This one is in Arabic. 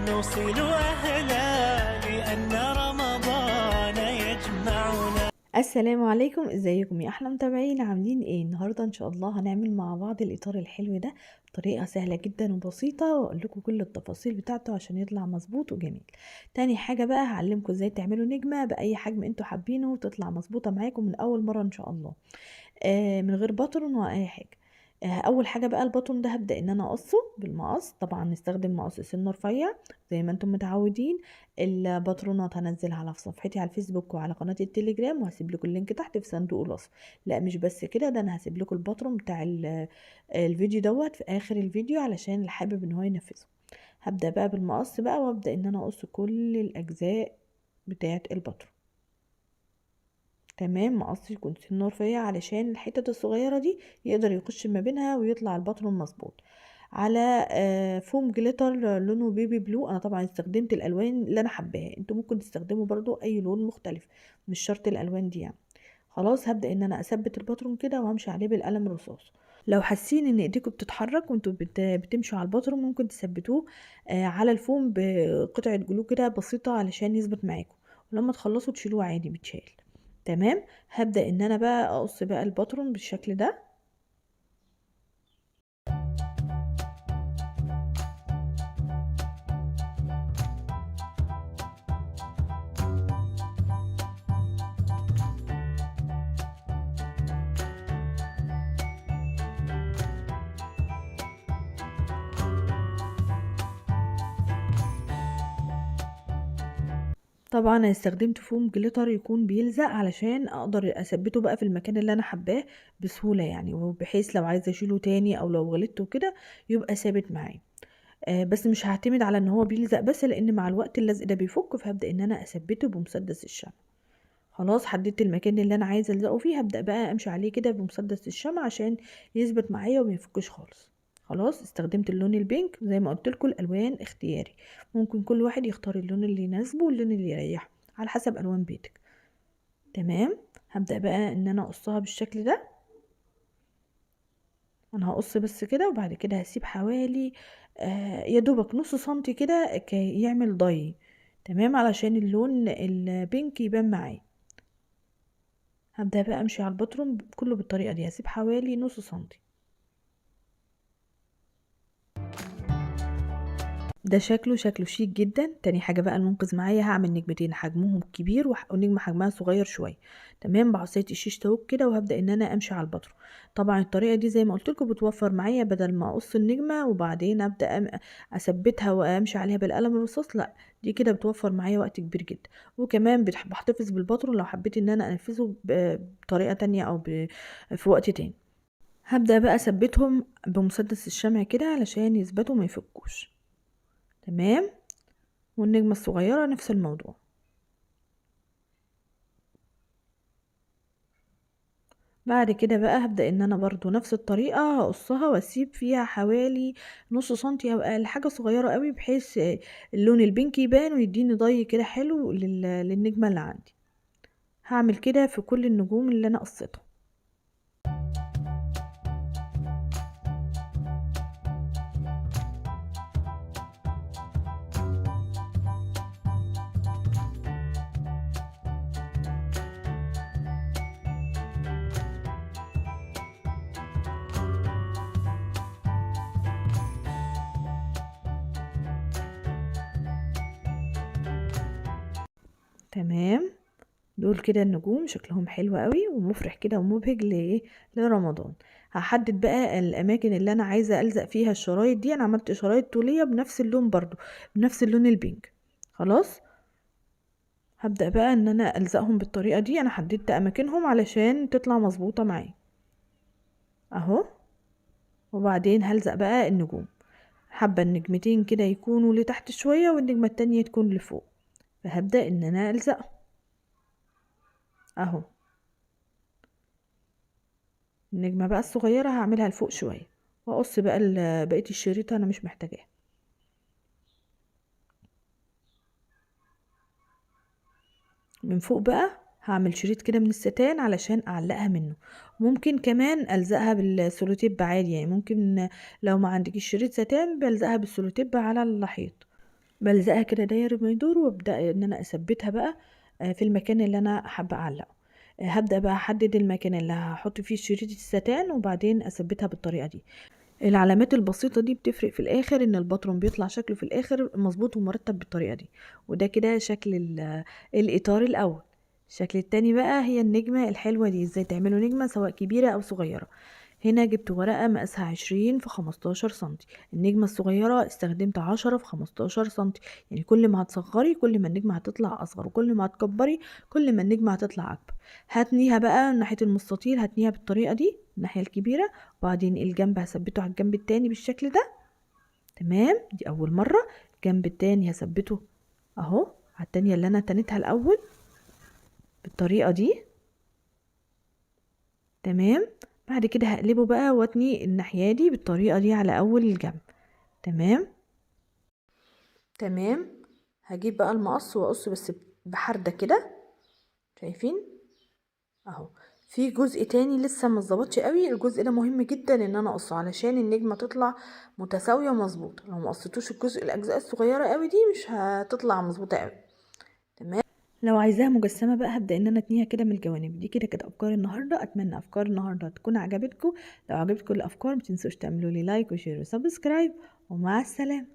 نوصل أهلا لأن رمضان يجمعنا. السلام عليكم، ازيكم يا احلى متابعين؟ عاملين ايه؟ النهارده ان شاء الله هنعمل مع بعض الاطار الحلو ده بطريقه سهله جدا وبسيطه، واقول لكم كل التفاصيل بتاعته عشان يطلع مظبوط وجميل. تاني حاجه بقى هعلمكم ازاي تعملوا نجمه باي حجم انتوا حابينه وتطلع مظبوطه معاكم من اول مره ان شاء الله، من غير بطن ولا اي حاجه. اول حاجه بقى البطن ده هبدا ان انا اقصه بالمقص، طبعا نستخدم مقص سن رفيع زي ما انتم متعودين. الباترونات هنزلها على صفحتي على الفيسبوك وعلى قناه التليجرام، وهسيب لكم اللينك تحت في صندوق الوصف. لا مش بس كده، ده انا هسيب لكم الباترون بتاع الفيديو دوت في اخر الفيديو علشان اللي حابب ان هو ينفذه. هبدا بقى بالمقص بقى، وابدا ان انا اقص كل الاجزاء بتاعه الباترون. تمام، مقص يكون سنه رفيع علشان الحتت الصغيرة دي يقدر يخش ما بينها ويطلع الباترون مظبوط. على فوم جليتر لونه بيبي بلو، انا طبعا استخدمت الالوان اللي انا حباها، انتوا ممكن تستخدموا برضو اي لون مختلف، مش شرط الالوان دي يعني. خلاص هبدأ ان انا اثبت الباترون كده وهمشي عليه بالقلم الرصاص. لو حاسين ان ايديكم بتتحرك وانتوا بتمشوا على الباترون، ممكن تثبتوه على الفوم بقطعة جلو كده بسيطة علشان يثبت معاكم، ولما تخلصوا تشيلوه عادي بيتشال. تمام. هبدأ ان انا بقى اقص بقى الباترون بالشكل ده. طبعا انا استخدمت فوم جليتر يكون بيلزق علشان اقدر اثبته بقى في المكان اللي انا حباه بسهولة يعني، وبحيث لو عايزة اشيله تاني او لو غلطته كده يبقى ثابت معايا. بس مش هعتمد على ان هو بيلزق بس، لان مع الوقت اللزق ده بيفك، فهبدأ ان انا اثبته بمسدس الشمع. خلاص حددت المكان اللي انا عايزه الزقه فيه، هبدأ بقى امشي عليه كده بمسدس الشمع عشان يثبت معايا وما يفكش خالص. خلاص استخدمت اللون البينك، زي ما قلت لكم الالوان اختياري، ممكن كل واحد يختار اللون اللي يناسبه واللون اللي يريحه على حسب الوان بيتك. تمام. هبدأ بقى ان انا اقصها بالشكل ده. انا هقص بس كده، وبعد كده هسيب حوالي يا دوبك نص سنتي كده كي يعمل ضي. تمام، علشان اللون البينك يبان معايا. هبدأ بقى امشي على الباترون كله بالطريقة دي، هسيب حوالي نص سنتي. ده شكله شيك جدا. تاني حاجة بقى المنقذ معايا، هعمل نجمتين حجمهم كبير ونجمة حجمها صغير شوية. تمام، بعصاية الشيش تاوك كده، وهبدأ ان انا امشي على الباترون. طبعا الطريقة دي زي ما قلت لكم بتوفر معايا، بدل ما اقص النجمة وبعدين ابدأ اثبتها وامشي عليها بالقلم الرصاص، لا دي كده بتوفر معايا وقت كبير جدا. وكمان بحتفظ بالباترون لو حبيت ان انا انفذه بطريقة تانية او في وقت تاني. هبدأ بقى اثبتهم بمسدس الشمع كده علشان يثبتوا ما يفكوش. تمام. والنجمة الصغيرة نفس الموضوع. بعد كده بقى هبدأ ان انا برضو نفس الطريقة هقصها واسيب فيها حوالي نص سنتي او اقل حاجة صغيرة قوي، بحيث اللون البينك يبان ويديني ضي كده حلو للنجمة اللي عندي. هعمل كده في كل النجوم اللي انا قصيتها. تمام، دول كده النجوم شكلهم حلو قوي ومفرح كده ومبهج لرمضان. هحدد بقى الاماكن اللي انا عايزه الزق فيها الشرايط دي. انا عملت شرايط طوليه بنفس اللون برضو، بنفس اللون البينك. خلاص هبدأ بقى ان انا الزقهم بالطريقه دي. انا حددت اماكنهم علشان تطلع مظبوطه معايا اهو. وبعدين هلزق بقى النجوم، حابه النجمتين كده يكونوا لتحت شويه والنجمه التانية تكون لفوق، فهبدأ ان انا الزقهم اهو. النجمة بقى الصغيرة هعملها لفوق شوية، واقص بقى بقية الشريط انا مش محتاجاها. من فوق بقى هعمل شريط كده من الستان علشان اعلقها منه. ممكن كمان الزقها بالسولوتيب عادي، يعني ممكن لو ما عندكيش شريط ستان بلزقها بالسولوتيب على الحيط. بلزقها كده داير ما يدور، وابدا ان انا اثبتها بقى في المكان اللي انا حابه اعلقه. هبدا بقى احدد المكان اللي هحط فيه شريط الستان، وبعدين اثبتها بالطريقه دي. العلامات البسيطة دي بتفرق في الآخر، إن الباترون بيطلع شكله في الآخر مظبوط ومرتب بالطريقة دي. وده كده شكل الإطار الأول. الشكل التاني بقى هي النجمة الحلوة دي، ازاي تعملوا نجمة سواء كبيرة أو صغيرة. هنا جبت ورقة مقاسها 20 في 15 سنتي. النجمة الصغيرة استخدمت 10 في 15 سنتي. يعني كل ما هتصغري كل ما النجمة هتطلع أصغر، وكل ما هتكبري كل ما النجمة هتطلع أكبر. هتنيها بقى ناحية المستطيل، هتنيها بالطريقة دي الناحية الكبيرة، وبعدين الجنب هثبته على الجنب التاني بالشكل ده. تمام، دي أول مرة. الجنب التاني هثبته أهو على التانية اللي أنا تنيتها الأول بالطريقة دي. تمام، بعد كده هقلبه بقى واتني الناحية دي بالطريقة دي على أول الجنب. تمام تمام. هجيب بقى المقص واقص بس بحردة كده، شايفين اهو. في جزء تاني لسه متظبطش قوي، الجزء ده مهم جدا ان انا اقصه علشان النجمه تطلع متساويه ومظبوطه. لو ما قصيتوش الاجزاء الصغيره قوي دي مش هتطلع مظبوطه قوي. تمام. لو عايزاها مجسمه بقى هبدا ان انا اتنيها كده من الجوانب دي. كده افكار النهارده، اتمنى افكار النهارده تكون عجبتكم. لو عجبتكم الافكار متنسوش تعملوا لي لايك وشير وسبسكرايب، ومع السلامه.